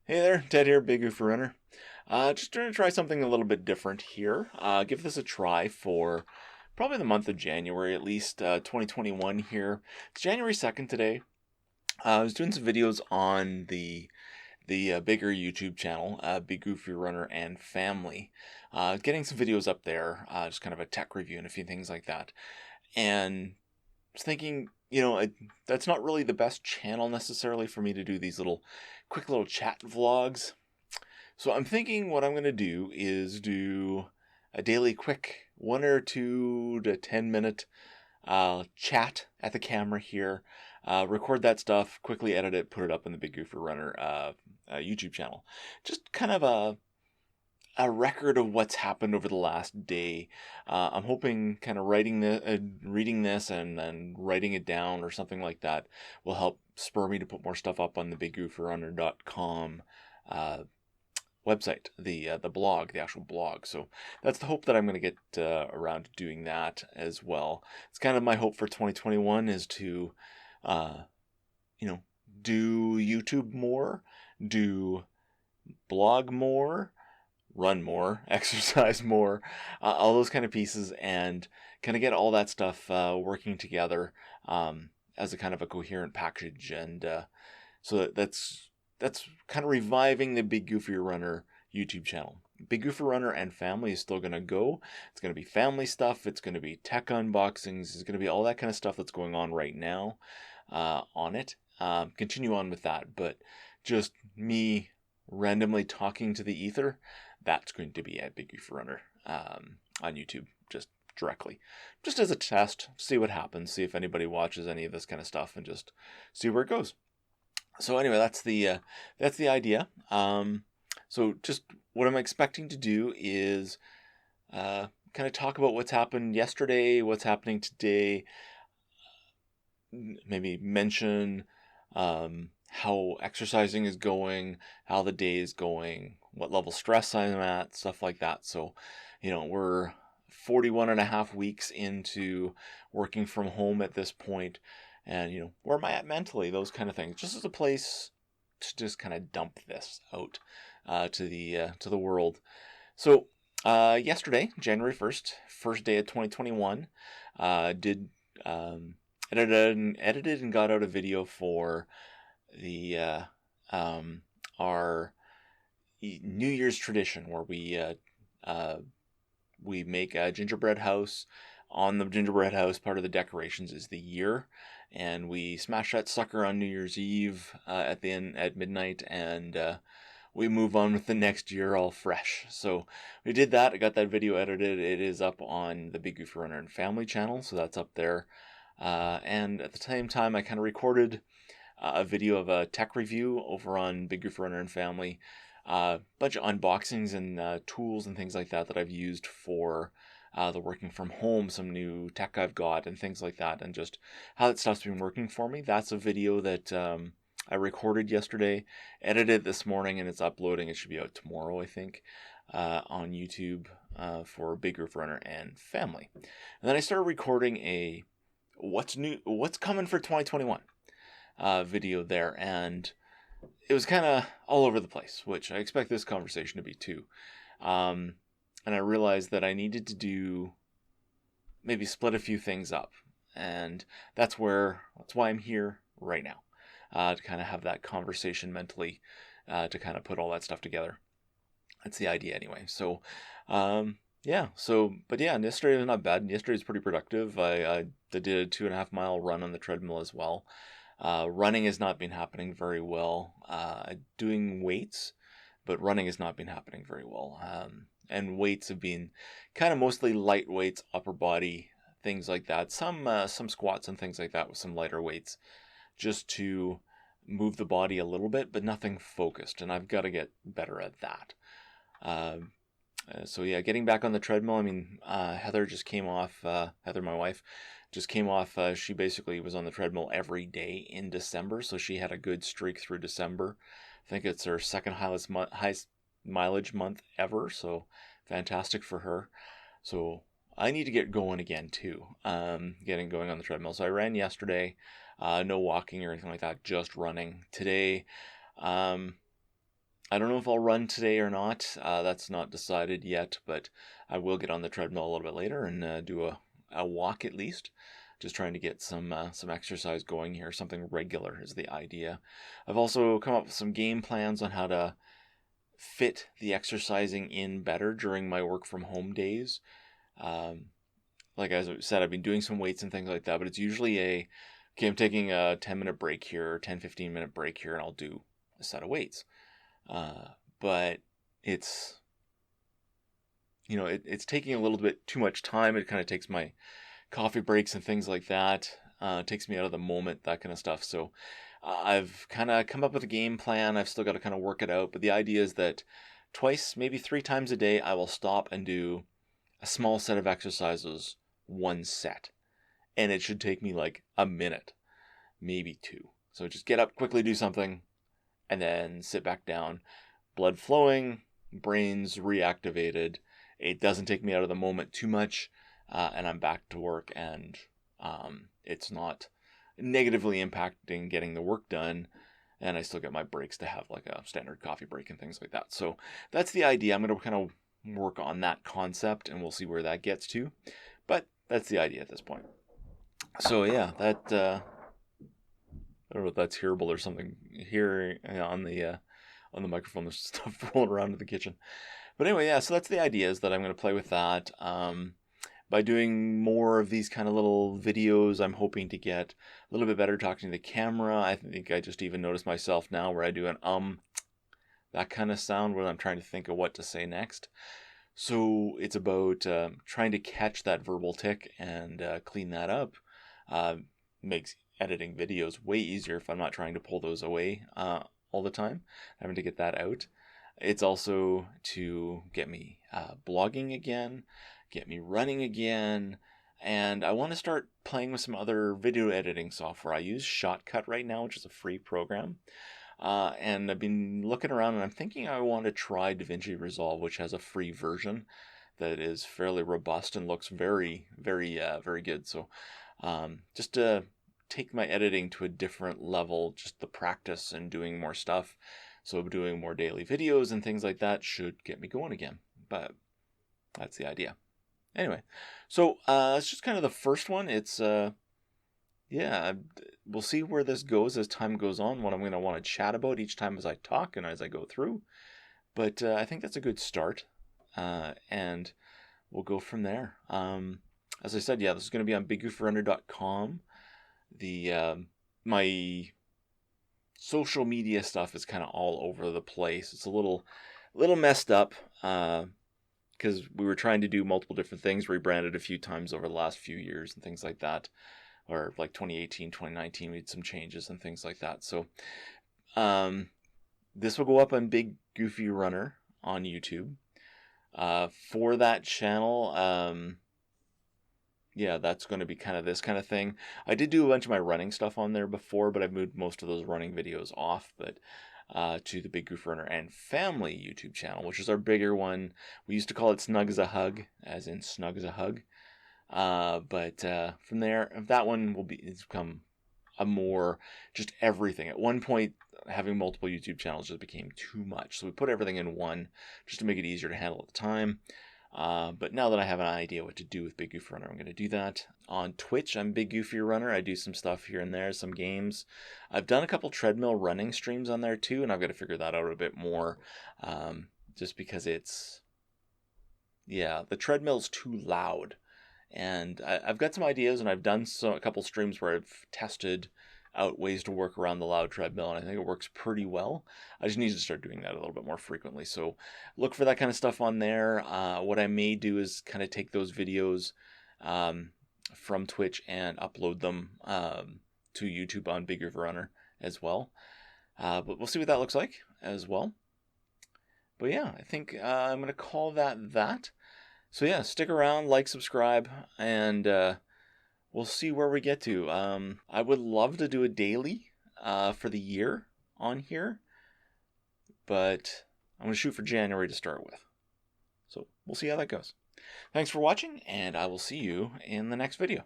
Hey there, Ted here, BigGoofyRunner. Just going to try something a little bit different here. Give this a try for probably the month of January, at least 2021 here. It's January 2nd today. I was doing some videos on the bigger YouTube channel, BigGoofyRunner and Family. Getting some videos up there, just kind of a tech review and a few things like that. And was thinking, that's not really the best channel necessarily for me to do these quick little chat vlogs. So I'm thinking what I'm going to do is do a daily quick 1 or 2 to 10 minute chat at the camera here, record that stuff, quickly edit it, put it up in the Big Goofy Runner YouTube channel. Just kind of a record of what's happened over the last day. I'm hoping kind of reading this and then writing it down or something like that will help spur me to put more stuff up on the BigGoofyRunner.com website, the blog, the actual blog. So that's the hope that I'm going to get around to doing that as well. It's kind of my hope for 2021 is to, do YouTube more, do blog more, run more, exercise more, all those kind of pieces, and kind of get all that stuff working together as a kind of a coherent package. And so that's kind of reviving the Big Goofy Runner YouTube channel. Big Goofy Runner and Family is still going to go. It's going to be family stuff. It's going to be tech unboxings. It's going to be all that kind of stuff that's going on right now on it. Continue on with that, but just me randomly talking to the ether, that's going to be at Big Goofy Runner on YouTube, just directly, just as a test, see what happens, see if anybody watches any of this kind of stuff, and just see where it goes. So anyway, that's the idea. So just what I'm expecting to do is kind of talk about what's happened yesterday, what's happening today, maybe mention how exercising is going, how the day is going, what level stress I'm at, stuff like that. So, we're 41 and a half weeks into working from home at this point, and, where am I at mentally, those kind of things, just as a place to just kind of dump this out to the world. So, yesterday, January 1st, first day of 2021, did edited and got out a video for the our New Year's tradition where we make a gingerbread house. On the gingerbread house, part of the decorations is the year, and we smash that sucker on New Year's Eve at midnight, and we move on with the next year all fresh. So we did that. I got that video edited. It is up on the Big Goofy Runner and Family channel, so that's up there. And at the same time, I kind of recorded a video of a tech review over on Big Goofy Runner and Family. Bunch of unboxings and tools and things like that I've used for the working from home, some new tech I've got and things like that, and just how that stuff's been working for me. That's a video that I recorded yesterday, edited this morning, and it's uploading. It should be out tomorrow, I think, on YouTube for Big Goofy Runner and Family. And then I started recording a what's coming for 2021 video there, and it was kind of all over the place, which I expect this conversation to be too. And I realized that I needed to maybe split a few things up, and that's why I'm here right now, to kind of have that conversation mentally, to kind of put all that stuff together. That's the idea anyway. So, and yesterday was not bad. Yesterday was pretty productive. I did a 2.5 mile run on the treadmill as well. Running has not been happening very well. Doing weights, but running has not been happening very well. And weights have been kind of mostly light weights, upper body, things like that. Some squats and things like that with some lighter weights, just to move the body a little bit, but nothing focused. And I've got to get better at that. Getting back on the treadmill. I mean, Heather just came off. Heather, my wife, just came off. She basically was on the treadmill every day in December, so she had a good streak through December. I think it's her second highest mileage month ever, so fantastic for her. So I need to get going again too. Getting going on the treadmill. So I ran yesterday. No walking or anything like that, just running. Today, I don't know if I'll run today or not. That's not decided yet, but I will get on the treadmill a little bit later and do a walk at least. Just trying to get some exercise going here. Something regular is the idea. I've also come up with some game plans on how to fit the exercising in better during my work from home days. Like as I said, I've been doing some weights and things like that, but it's usually okay, I'm taking a 10-minute break here, or 10-15-minute break here, and I'll do a set of weights. But it's, it's taking a little bit too much time. It kind of takes my coffee breaks and things like that. Takes me out of the moment, that kind of stuff. So I've kind of come up with a game plan. I've still got to kind of work it out. But the idea is that twice, maybe 3 times a day, I will stop and do a small set of exercises, one set. And it should take me like a minute, maybe 2. So just get up, quickly do something, and then sit back down. Blood flowing, brain's reactivated. It doesn't take me out of the moment too much, and I'm back to work, and it's not negatively impacting getting the work done, and I still get my breaks to have like a standard coffee break and things like that. So that's the idea. I'm going to kind of work on that concept, and we'll see where that gets to. But that's the idea at this point. So yeah, that I don't know if that's hearable or something here on the microphone. There's stuff rolling around in the kitchen. But anyway, yeah, so that's the idea, is that I'm going to play with that. By doing more of these kind of little videos, I'm hoping to get a little bit better talking to the camera. I think I just even noticed myself now where I do an that kind of sound when I'm trying to think of what to say next. So it's about trying to catch that verbal tick and clean that up. Makes editing videos way easier if I'm not trying to pull those away all the time, having to get that out. It's also to get me blogging again, get me running again, and I want to start playing with some other video editing software. I use Shotcut right now, which is a free program, and I've been looking around, and I'm thinking I want to try DaVinci Resolve, which has a free version that is fairly robust and looks very, very, very good. So just to take my editing to a different level, just the practice and doing more stuff. So doing more daily videos and things like that should get me going again. But that's the idea. Anyway, so it's just kind of the first one. It's, yeah, we'll see where this goes as time goes on, what I'm going to want to chat about each time as I talk and as I go through. But I think that's a good start, and we'll go from there. As I said, yeah, this is going to be on BigGoofyRunner.com. My social media stuff is kind of all over the place. It's a little messed up, because we were trying to do multiple different things, rebranded a few times over the last few years and things like that. Or like 2018, 2019, we had some changes and things like that. So this will go up on Big Goofy Runner on YouTube. For that channel, yeah, that's going to be kind of this kind of thing. I did do a bunch of my running stuff on there before, but I've moved most of those running videos off, but to the Big Goof Runner and Family YouTube channel, which is our bigger one. We used to call it Snug as a Hug, as in Snug as a Hug. But from there, that one it's become a more just everything. At one point, having multiple YouTube channels just became too much. So we put everything in one just to make it easier to handle at the time. But now that I have an idea what to do with Big Goofy Runner, I'm going to do that. On Twitch, I'm Big Goofy Runner. I do some stuff here and there, some games. I've done a couple treadmill running streams on there too, and I've got to figure that out a bit more. Just because the treadmill's too loud. And I've got some ideas, and I've done a couple streams where I've tested out ways to work around the loud treadmill, and I think it works pretty well. I just need to start doing that a little bit more frequently. So look for that kind of stuff on there. What I may do is kind of take those videos from Twitch and upload them to YouTube on BigGoofyRunner as well. But we'll see what that looks like as well. But yeah, I think I'm going to call that. So yeah, stick around, like, subscribe, and we'll see where we get to. I would love to do a daily for the year on here, but I'm going to shoot for January to start with. So we'll see how that goes. Thanks for watching, and I will see you in the next video.